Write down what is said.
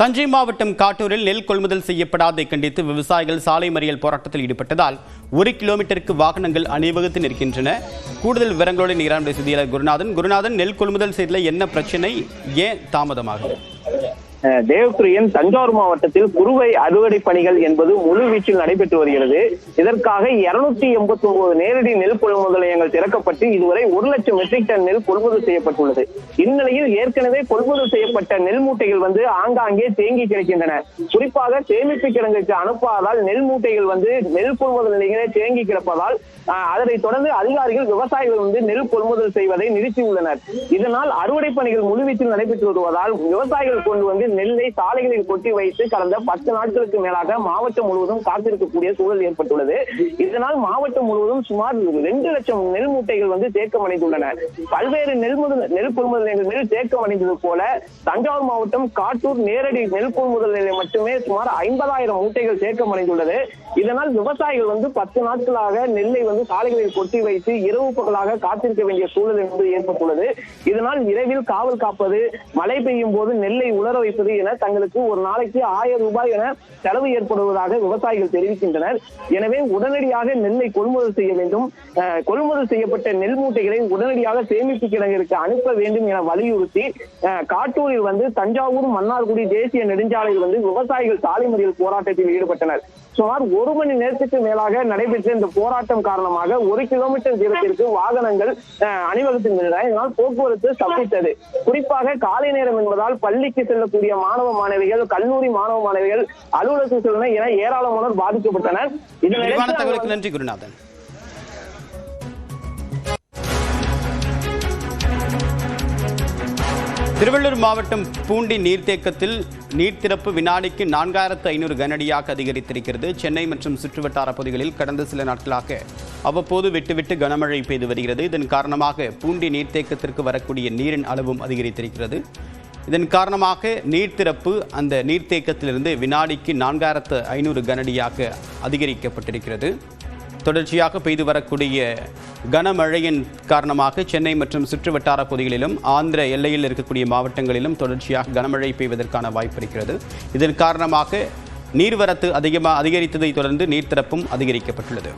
தஞ்சை மாவட்டம் காட்டூரில் நெல் கொள்முதல் செய்யப்படாதை கண்டித்து விவசாயிகள் சாலை மறியல் போராட்டத்தில் ஈடுபட்டதால் 1 கிலோமீட்டருக்கு வாகனங்கள் அணிவகுத்து நிற்கின்றன. கூடுதல் விவரங்களோடு நீராண்மை செய்தியாளர் குருநாதன், நெல் கொள்முதல் செய்ததில் என்ன பிரச்சனை, ஏன் தாமதமாகும்? தேவப்பிரியன், தஞ்சாவூர் மாவட்டத்தில் குறுவை அறுவடை பணிகள் என்பது முழு வீச்சில் நடைபெற்று வருகிறது. இதற்காக 289 நேரடி நெல் கொள்முதல் நிலையங்கள் திறக்கப்பட்டு இதுவரை 1 லட்சம் மெட்ரிக் டன் நெல் கொள்முதல் செய்யப்பட்டுள்ளது. இந்நிலையில் ஏற்கனவே கொள்முதல் செய்யப்பட்ட நெல் மூட்டைகள் ஆங்காங்கே தேங்கி கிடக்கின்றன. குறிப்பாக சேமிப்பு கிடங்குக்கு அனுப்பாததால் நெல் மூட்டைகள் நெல் கொள்முதல் நிலையங்களே தேங்கி கிடப்பதால் அதனைத் தொடர்ந்து அதிகாரிகள் விவசாயிகள் நெல் கொள்முதல் செய்வதை நிறுத்தியுள்ளனர். இதனால் அறுவடை பணிகள் முழுவீச்சில் நடைபெற்று வருவதால் விவசாயிகள் கொண்டு நெல்லை சாலைகளில் கொட்டி வைத்து கடந்த 10 நாட்களுக்கு மேலாக மாவட்டம் முழுவதும் காத்திருக்கக்கூடிய சூழல் ஏற்பட்டுள்ளது. இதனால் மாவட்டம் முழுவதும் சுமார் 2 லட்சம் நெல் மூட்டைகள் தேக்கமடைந்துள்ளன. பல்வேறு நெல் கொள்முதல் நிலையங்கள் தேக்கமடைந்தது போல தஞ்சாவூர் மாவட்டம் காட்டூர் நேரடி நெல் கொள்முதல் நிலையம் மட்டுமே சுமார் 50,000 மூட்டைகள் தேக்கமடைந்துள்ளது. இதனால் விவசாயிகள் 10 நாட்களாக நெல்லை சாலைகளில் கொட்டி வைத்து இரவு பகலாக காத்திருக்க வேண்டிய சூழல் என்பது ஏற்பட்டுள்ளது. இதனால் இரவில் காவல் காப்பது, மழை பெய்யும் போது நெல்லை உலர வைப்பது என தங்களுக்கு ஒரு நாளைக்கு 1000 ரூபாய் என செலவு ஏற்படுவதாக விவசாயிகள் தெரிவிக்கின்றனர். எனவே உடனடியாக நெல்லை கொள்முதல் செய்ய வேண்டும். கொள்முதல் செய்யப்பட்ட நெல் மூட்டைகளை உடனடியாக சேமிப்பு கிடங்கிற்கு அனுப்ப வேண்டும் என வலியுறுத்தி காட்டூரில் தஞ்சாவூர் மன்னார்குடி தேசிய நெடுஞ்சாலையில் விவசாயிகள் சாலை மறியல் போராட்டத்தில் ஈடுபட்டனர். சுமார் 1 மணி நேரத்துக்கு மேலாக நடைபெற்ற இந்த போராட்டம் காரணமாக 1 கிலோமீட்டர் தூரத்திற்கு வாகனங்கள் அணிவகுத்து நின்றன. இதனால் போக்குவரத்து ஸ்தம்பித்தது. குறிப்பாக காலை நேரம் என்பதால் பள்ளிக்கு செல்லக்கூடிய மாணவ மாணவிகள், கல்லூரி மாணவ மாணவிகள், அலுவலகத்துக்கு செல்ல என ஏராளமானோர் பாதிக்கப்பட்டனர். இதற்கு நன்றி குருநாதன். திருவள்ளூர் மாவட்டம் பூண்டி நீர்த்தேக்கத்தில் நீர் திறப்பு வினாடிக்கு 4500 கனஅடியாக அதிகரித்திருக்கிறது. சென்னை மற்றும் சுற்றுவட்டார பகுதிகளில் கடந்த சில நாட்களாக அவ்வப்போது விட்டு கனமழை பெய்து வருகிறது. இதன் காரணமாக பூண்டி நீர்த்தேக்கத்திற்கு வரக்கூடிய நீரின் அளவும் அதிகரித்திருக்கிறது. இதன் காரணமாக நீர் திறப்பு அந்த நீர்த்தேக்கத்திலிருந்து வினாடிக்கு 4500 கனஅடியாக அதிகரிக்கப்பட்டிருக்கிறது. தொடர்ச்சியாக பெய்து வரக்கூடிய கனமழையின் காரணமாக சென்னை மற்றும் சுற்றுவட்டார பகுதிகளிலும் ஆந்திர எல்லையில் இருக்கக்கூடிய மாவட்டங்களிலும் தொடர்ச்சியாக கனமழை பெய்வதற்கான வாய்ப்பு இருக்கிறது. இதன் காரணமாக நீர்வரத்து அதிகரித்ததை தொடர்ந்து நீர் திறப்பும் அதிகரிக்கப்பட்டுள்ளது.